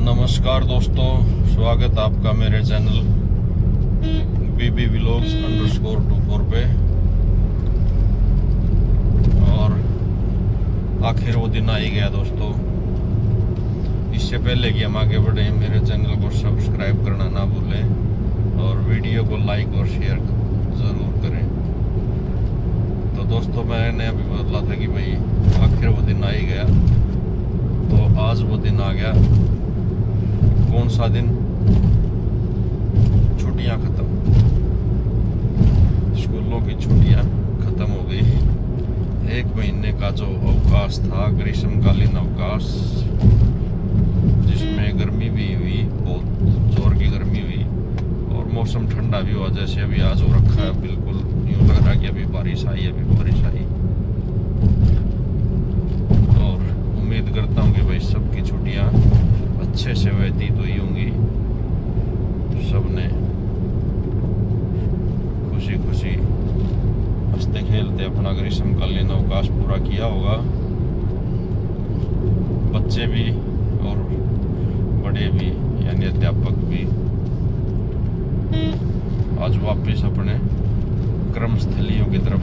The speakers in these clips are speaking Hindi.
नमस्कार दोस्तों, स्वागत आपका मेरे चैनल बीबी व्लॉग्स _24 पे। और आखिर वो दिन आ ही गया दोस्तों। इससे पहले कि हम आगे बढ़े, मेरे चैनल को सब्सक्राइब करना ना भूलें और वीडियो को लाइक और शेयर ज़रूर करें। तो दोस्तों, मैंने अभी बोला था कि भाई आखिर वो दिन आ ही गया, तो आज वो दिन आ गया। कौन सा दिन? छुट्टियां खत्म, स्कूलों की छुट्टियां खत्म हो गई। 1 महीने का जो अवकाश था, ग्रीष्मकालीन अवकाश, जिसमें गर्मी भी हुई, बहुत जोर की गर्मी हुई और मौसम ठंडा भी हुआ। जैसे अभी आज हो रखा है, बिल्कुल यूँ लग रहा है कि अभी बारिश आई, अभी बारिश आई। और उम्मीद करता हूँ कि भाई सबकी छुट्टियां अच्छे से व्यतीत हुई होंगी। सबने खुशी खुशी हंसते खेलते अपना ग्रीष्मकालीन अवकाश पूरा किया होगा। बच्चे भी और बड़े भी, यानी अध्यापक भी आज वापस अपने कर्मस्थलियों की तरफ।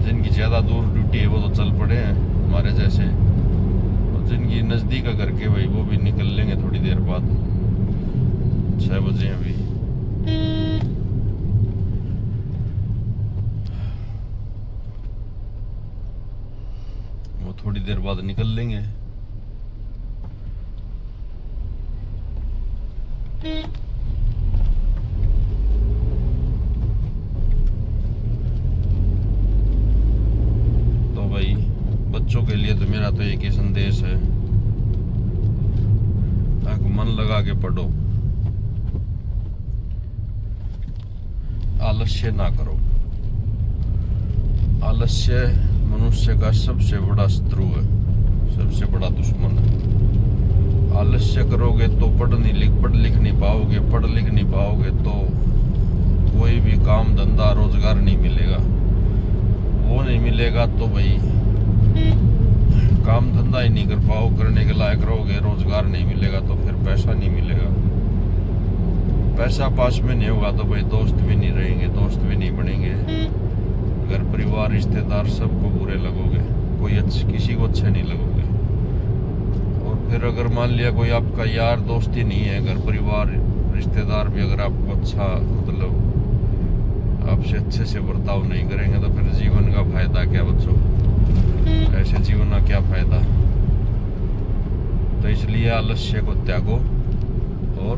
जिनकी ज़्यादा दूर ड्यूटी है वो तो चल पड़े हैं हमारे जैसे, जिनकी नज़दीक घर के भाई वो भी निकल लेंगे थोड़ी देर बाद। 6 बजे अभी। वो थोड़ी देर बाद निकल लेंगे। तो भाई बच्चों के लिए तो मेरा तो एक ही संदेश है, मन लगा के पढ़ो, आलस्य ना करो। आलस्य मनुष्य का सबसे बड़ा शत्रु है, सबसे बड़ा दुश्मन है। आलस्य करोगे तो पढ़ लिख नहीं पाओगे, पढ़ लिख नहीं पाओगे तो कोई भी काम धंधा रोजगार नहीं मिलेगा। वो नहीं मिलेगा तो भाई काम धंधा ही नहीं कर पाओ, करने के लायक रहोगे, रोजगार नहीं मिलेगा तो फिर पैसा नहीं मिलेगा। पैसा पास में नहीं होगा तो भाई दोस्त भी नहीं रहेंगे, दोस्त भी नहीं बनेंगे। घर परिवार रिश्तेदार सबको बुरे लगोगे, किसी को अच्छे नहीं लगोगे। और फिर अगर मान लिया कोई आपका यार दोस्त ही नहीं है, घर परिवार रिश्तेदार भी अगर आपको अच्छा, मतलब आपसे अच्छे से बर्ताव नहीं करेंगे तो फिर जीवन का फायदा क्या बच्चों? ऐसे जीवन का क्या फायदा? तो इसलिए आलस्य को त्यागो और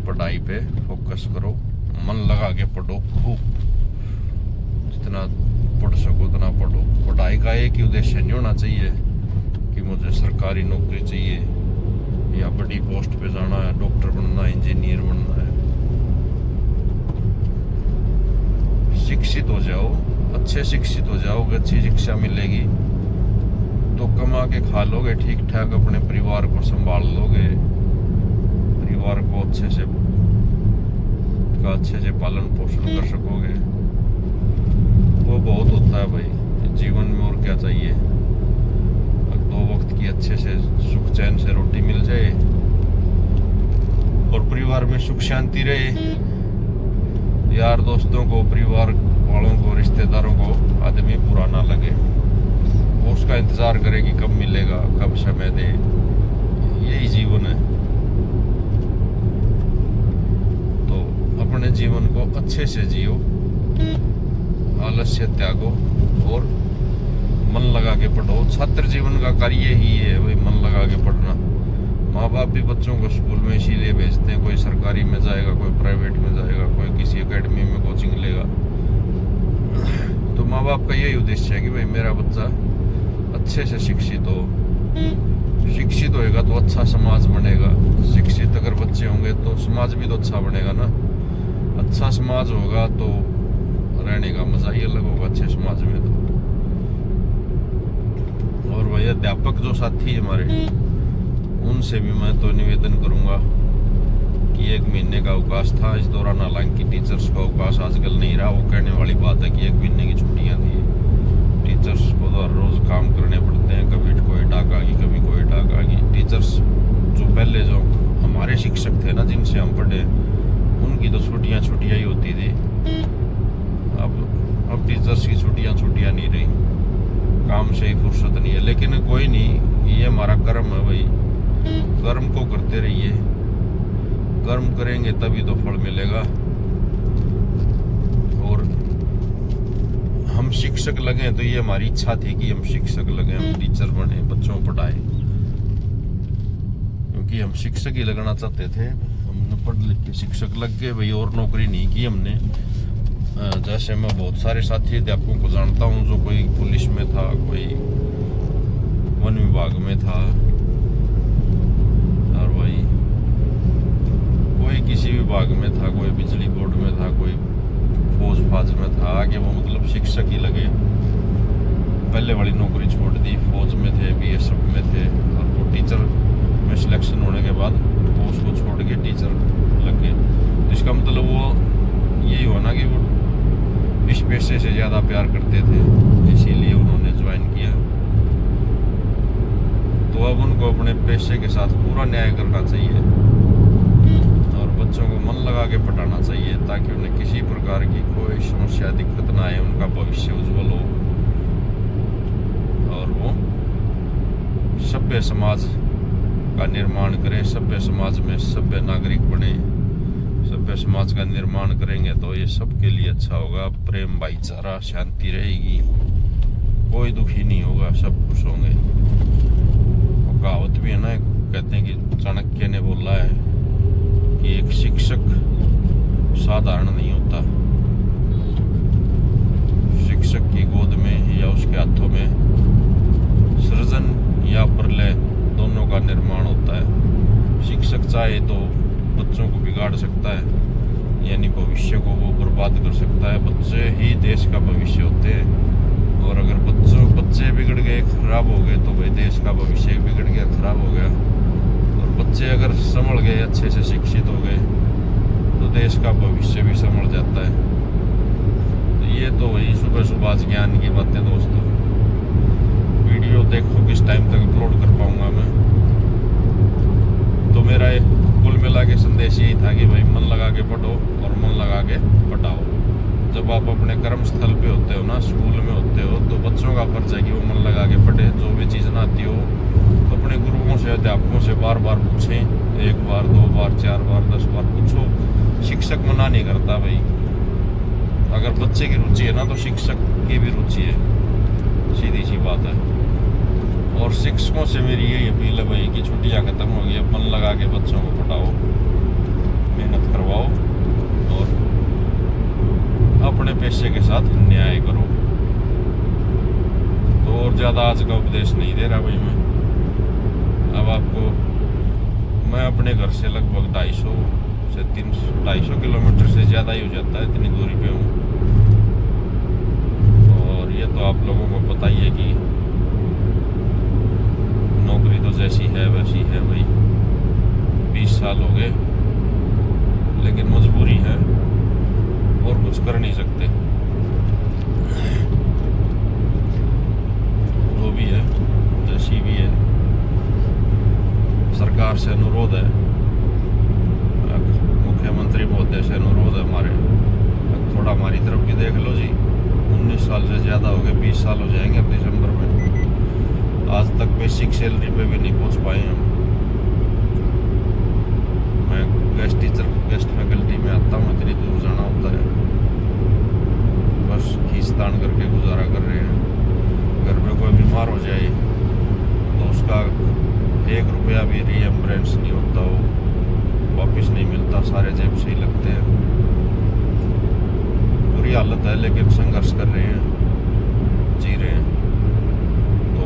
पढ़ाई पे फोकस करो, मन लगा के पढ़ो, खूब जितना पढ़ सको उतना पढ़ो। पढ़ाई का एक ही उद्देश्य नहीं होना चाहिए कि मुझे सरकारी नौकरी चाहिए या बड़ी पोस्ट पे जाना है, डॉक्टर बनना है, इंजीनियर बनना है। शिक्षित हो जाओ, अच्छे शिक्षित हो जाओगे, अच्छी शिक्षा मिलेगी तो कमा के खा लोगे, ठीक ठाक अपने परिवार को संभाल लोगे, परिवार को अच्छे से पालन पोषण कर सकोगे। वो बहुत होता है भाई जीवन में। और क्या चाहिए? 2 वक्त की अच्छे से सुख चैन से रोटी मिल जाए और परिवार में सुख शांति रहे। यार दोस्तों को, परिवार वालों को, रिश्तेदारों को आदमी बुरा ना लगे, वो उसका इंतजार करे कि कब मिलेगा, कब समय दे। यही जीवन है। तो अपने जीवन को अच्छे से जियो, आलस्य त्यागो और मन लगा के पढ़ो। छात्र जीवन का कार्य ही है वही मन लगा के पढ़ना। माँ बाप भी बच्चों को स्कूल में इसीलिए भेजते हैं, कोई सरकारी में जाएगा, कोई प्राइवेट में जाएगा, कोई किसी एकेडमी में कोचिंग लेगा। तो माँ बाप का यही उद्देश्य है कि भाई मेरा बच्चा अच्छे से शिक्षित हो। शिक्षित होएगा तो अच्छा समाज बनेगा। शिक्षित अगर बच्चे होंगे तो समाज भी तो अच्छा बनेगा ना। अच्छा समाज होगा तो रहने का मजा ही अलग होगा अच्छे समाज में। तो और वही अध्यापक जो साथी हमारे, उनसे भी मैं तो निवेदन करूंगा कि 1 महीने का अवकाश था, इस दौरान हालांकि टीचर्स का अवकाश आजकल नहीं रहा। वो कहने वाली बात है कि 1 महीने की छुट्टियां थी। टीचर्स को तो हर रोज काम करने पड़ते हैं, कभी कोई डाका की, शिक्षक थे ना जिनसे हम पढ़े, उनकी तो छुट्टियां ही होती थी। अब टीचर्स की छुट्टियां नहीं रही, काम से ही फुर्सत नहीं है। लेकिन कोई नहीं, ये हमारा कर्म है भाई, कर्म को करते रहिए, कर्म करेंगे तभी तो फल मिलेगा। और हम शिक्षक लगे तो ये हमारी इच्छा थी कि हम शिक्षक लगे, हम टीचर बने, बच्चों को पढ़ाए, क्योंकि हम शिक्षक ही लगना चाहते थे। हमने पढ़ लिख के शिक्षक लग गए भाई, और नौकरी नहीं की हमने। जैसे मैं बहुत सारे साथी अध्यापकों को जानता हूँ, जो कोई पुलिस में था, कोई वन विभाग में था, और भाई कोई किसी विभाग में था, कोई बिजली बोर्ड में था, कोई फौज में था। आगे वो मतलब शिक्षक ही लगे, पहले वाली नौकरी छोड़ दी, फौज में थे, BSF में थे, और वो टीचर में सिलेक्शन होने के बाद वो उसको छोड़ के टीचर लग गए। तो इसका मतलब वो यही हुआ ना कि वो इस पेशे से ज़्यादा प्यार करते थे, इसीलिए उन्होंने ज्वाइन किया। तो अब उनको अपने पेशे के साथ पूरा न्याय करना चाहिए और बच्चों को मन लगा के पढ़ाना चाहिए, ताकि उन्हें किसी प्रकार की कोई समस्या, दिक्कत ना आए, उनका भविष्य उज्जवल हो और वो सभ्य समाज का निर्माण करें, सभ्य समाज में सभ्य नागरिक बने। सभ्य समाज का निर्माण करेंगे तो ये सबके लिए अच्छा होगा, प्रेम, भाईचारा, शांति रहेगी, कोई दुखी नहीं होगा, सब खुश होंगे। और कहावत भी है ना, कहते हैं कि चाणक्य ने बोला है कि एक शिक्षक साधारण नहीं होता, शिक्षक की गोद में या उसके हाथों में सृजन या प्रलय दोनों का निर्माण होता है। शिक्षक चाहे तो बच्चों को बिगाड़ सकता है, यानी भविष्य को वो बर्बाद कर सकता है। बच्चे ही देश का भविष्य होते हैं, और अगर बच्चे बिगड़ गए, खराब हो गए, तो भाई देश का भविष्य बिगड़ गया, खराब हो गया। और बच्चे अगर संभल गए, अच्छे से शिक्षित हो गए, तो देश का भविष्य भी संभल जाता है। तो ये तो वही सुबह ज्ञान की बातें दोस्तों। वीडियो देखो किस टाइम तक अपलोड कर पाऊंगा मैं। तो मेरा कुल मिला के संदेश यही था कि भाई मन लगा के पढ़ो और मन लगा के पढ़ाओ। जब आप अपने कर्म स्थल पे होते हो ना, स्कूल में होते हो, तो बच्चों का फर्ज है कि वो मन लगा के पढ़े। जो भी चीज़ ना आती हो तो अपने गुरुओं से, अध्यापकों से बार बार पूछें, 1 बार 2 बार 4 बार 10 बार पूछो। शिक्षक मना नहीं करता भाई, अगर बच्चे की रुचि है ना तो शिक्षक की भी रुचि है, सीधी सी बात है। और शिक्षकों से मेरी यही अपील है भाई कि छुट्टियां खत्म हो गई, अब मन लगा के बच्चों को पढ़ाओ, मेहनत करवाओ और अपने पेशे के साथ न्याय करो। तो और ज़्यादा आज का उपदेश नहीं दे रहा भाई मैं। अब आपको मैं अपने घर से लगभग 250 से 250 किलोमीटर से ज़्यादा ही हो जाता है, इतनी दूरी पे हूँ। और ये तो आप लोगों को पता ही है कि नौकरी तो जैसी है वैसी है भाई। 20 साल हो गए, लेकिन मजबूरी है और कुछ कर नहीं सकते। जो भी है, जैसी भी है, सरकार से अनुरोध है, मुख्यमंत्री महोदय से अनुरोध है हमारे, थोड़ा हमारी तरफ भी देख लो जी। 19 साल से ज़्यादा हो गए, 20 साल हो जाएंगे अब दिसंबर में। आज तक बेसिक सैलरी पे भी नहीं पहुंच पाए हम। मैं गेस्ट फैकल्टी में आता हूँ, इतनी दूर जाना होता है, बस खींचतान करके गुजारा कर रहे हैं। घर में कोई बीमार हो जाए तो उसका 1 रुपया भी रीएम्बरेंस नहीं होता, वो वापस नहीं मिलता, सारे जेब से ही लगते हैं। बुरी हालत है, लेकिन संघर्ष कर रहे हैं, जी रहे हैं। तो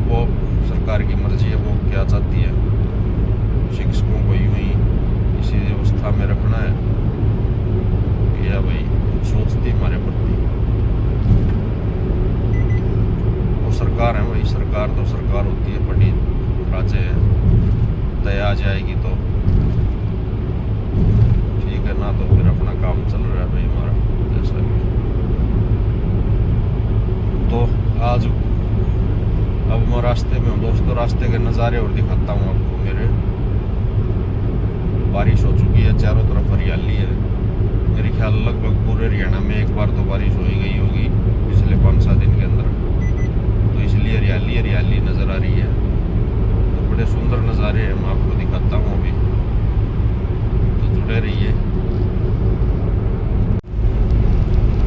वो सरकार की मर्जी है, वो क्या चाहती है। शिक्षकों को यूं ही इसी अवस्था में रखना है या भाई कुछ सोचती हमारे प्रति। वो सरकार है भाई, सरकार तो सरकार होती है, बड़ी राज्य है। दया आ जाएगी तो ठीक है, ना तो फिर अपना काम चल रहा है भाई हमारा जैसा भी। तो आज अब मैं रास्ते में हूँ दोस्तों, रास्ते के नज़ारे और दिखाता हूँ आपको मेरे। बारिश हो चुकी है, चारों तरफ हरियाली है। मेरे ख्याल लगभग पूरे हरियाणा में एक बार तो बारिश हो ही गई होगी पिछले 5-7 दिन के अंदर, तो इसलिए हरियाली हरियाली नज़र आ रही है। तो बड़े सुंदर नज़ारे हैं, मैं आपको दिखाता हूँ अभी, तो जुड़े रहिए।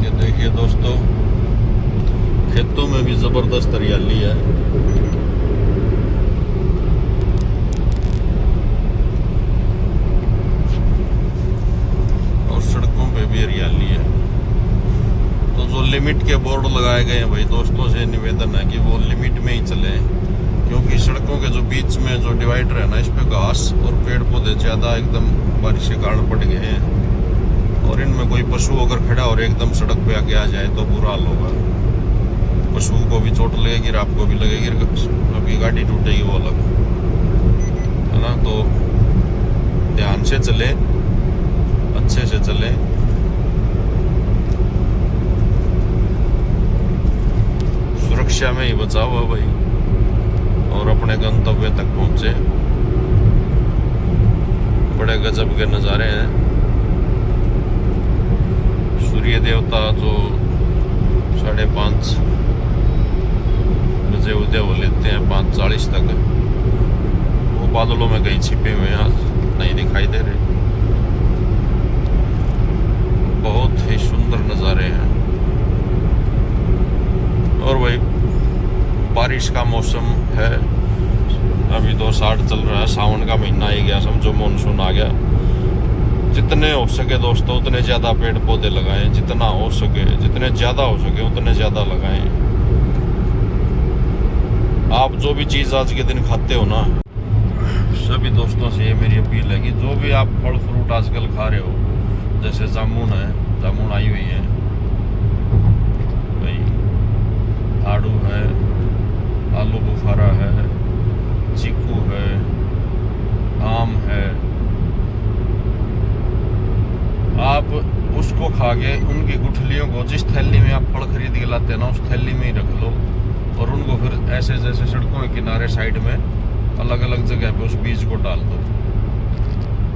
ये देखिए दोस्तों, खेतों में भी ज़बरदस्त हरियाली है। और सड़कों पे भी हरियाली है। तो जो लिमिट के बोर्ड लगाए गए हैं भाई, दोस्तों से निवेदन है कि वो लिमिट में ही चले, क्योंकि सड़कों के जो बीच में जो डिवाइडर है ना, इस पे घास और पेड़ पौधे ज़्यादा एकदम बारिश के कारण पड़ गए हैं। और इनमें कोई पशु अगर खड़ा और एकदम सड़क पे आके आ जाए तो बुरा हाल होगा। पशु को भी चोट लगेगी और आपको भी लगेगी, अभी गाड़ी टूटेगी वो अलग है ना। तो ध्यान से चले, अच्छे से चले। सुरक्षा में ही बचाव है भाई, और अपने गंतव्य तक पहुंचे। बड़े गजब के नज़ारे हैं। सूर्य देवता जो 5:30 बजे उदय हो लेते हैं, 5:40 तक। वो बादलों में कहीं छिपे हुए हैं, नहीं दिखाई दे रहे। बहुत ही सुंदर नज़ारे हैं। और भाई बारिश का मौसम है, अभी तो 60 चल रहा है, सावन का महीना ही गया, समझो मानसून आ गया। जितने हो सके दोस्तों उतने ज़्यादा पेड़ पौधे लगाएं, जितना हो सके, जितने ज़्यादा हो सके उतने ज़्यादा लगाएं। आप जो भी चीज़ आज के दिन खाते हो ना, सभी दोस्तों से ये मेरी अपील है कि जो भी आप फल फ्रूट आजकल खा रहे हो, जैसे जामुन है, जामुन आई हुई है भाई, आड़ू है, आलू बुखारा है, चीकू है, आम है, आप उसको खा के उनकी गुठलियों को जिस थैली में आप फल खरीद के लाते हैं ना, उस थैली में ही रख लो, और उनको फिर ऐसे जैसे सड़कों के किनारे साइड में अलग अलग जगह पे उस बीज को डाल दो।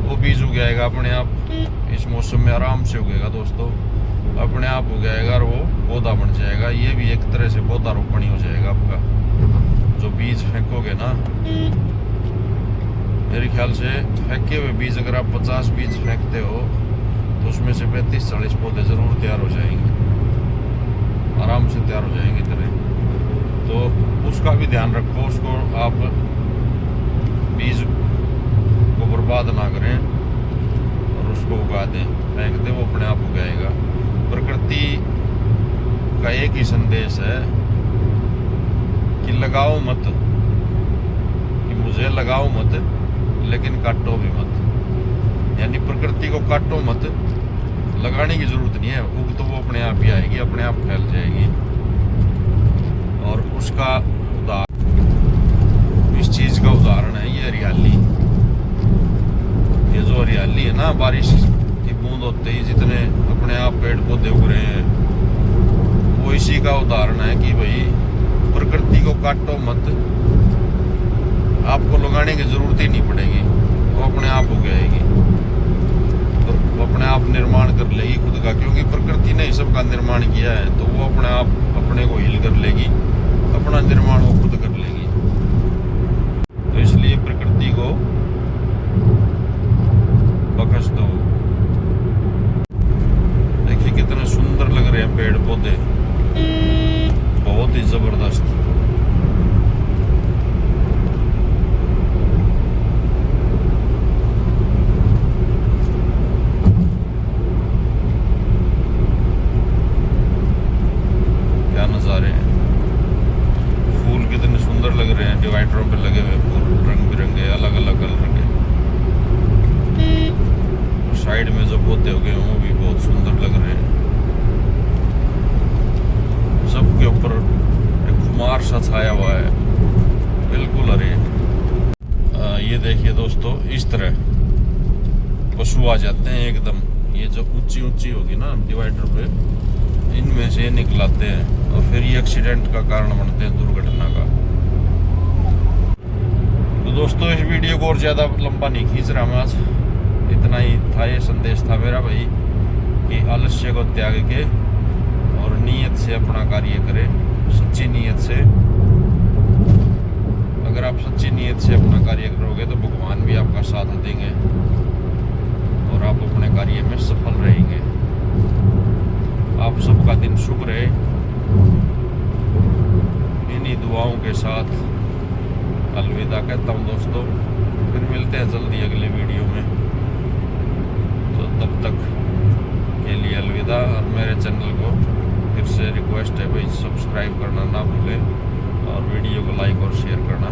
वो बीज उग जाएगा अपने आप, इस मौसम में आराम से उगेगा दोस्तों, अपने आप उग जाएगा और वो पौधा बन जाएगा। ये भी एक तरह से पौधा रोपण ही हो जाएगा आपका। जो बीज फेंकोगे ना, मेरे ख्याल से फेंके हुए बीज अगर आप 50 बीज फेंकते हो तो उसमें से 35-40 पौधे ज़रूर तैयार हो जाएंगे, आराम से तैयार हो जाएंगे तरह। तो उसका भी ध्यान रखो, उसको आप बीज को बर्बाद ना करें और उसको उगा दें, फेंक दें, वो अपने आप उगाएगा। प्रकृति का एक ही संदेश है कि लगाओ मत, कि मुझे लगाओ मत लेकिन काटो भी मत। यानी प्रकृति को काटो मत, लगाने की जरूरत नहीं है, उग तो वो अपने आप ही आएगी, अपने आप फैल जाएगी। और उसका इस चीज का उदाहरण है ये हरियाली। ये जो हरियाली है ना, बारिश की बूंद होते ही जितने अपने आप पेड़ पौधे उग रहे हैं, वो इसी का उदाहरण है कि भाई प्रकृति को काटो मत, आपको लगाने की जरूरत ही नहीं पड़ेगी, वो अपने आप उग जाएगी। तो वो अपने आप निर्माण कर लेगी खुद का, क्योंकि प्रकृति ने ही सबका निर्माण किया है, तो वो अपने आप अपने को हील कर लेगी, अपना निर्माण वो खुद कर लेगी। तो इसलिए प्रकृति को बख्श दो। देखिए कितने सुंदर लग रहे हैं पेड़ पौधे, बहुत ही जबरदस्त। क्या नज़ारे हैं, फूल कितने सुंदर लग रहे हैं, डिवाइडरों पे लगे हुए फूल रंग बिरंगे, अलग अलग कलर के। साइड में जो पौधे हो गए वो भी बहुत सुंदर लग रहे हैं। सबके ऊपर एक खुमार सा छाया हुआ है, बिल्कुल हरे। ये देखिए दोस्तों, इस तरह पशु आ जाते हैं एकदम, ये जो ऊंची ऊंची होगी ना डिवाइडर पे, इनमें से निकलाते हैं और फिर ये एक्सीडेंट का कारण बनते हैं, दुर्घटना का। तो दोस्तों इस वीडियो को और ज़्यादा लंबा नहीं खींच रहा मैं आज, इतना ही था, ये संदेश था मेरा भाई कि आलस्य को त्याग के और नीयत से अपना कार्य करें, सच्ची नीयत से। अगर आप सच्ची नीयत से अपना कार्य करोगे तो भगवान भी आपका साथ देंगे और आप अपने कार्य में सफल रहेंगे। आप सबका दिन शुभ रहे। इन्हीं दुआओं के साथ अलविदा कहता हूँ दोस्तों, फिर मिलते हैं जल्दी अगले वीडियो में। तो तब तक के लिए अलविदा। और मेरे चैनल को फिर से रिक्वेस्ट है भाई, सब्सक्राइब करना ना भूलें और वीडियो को लाइक और शेयर करना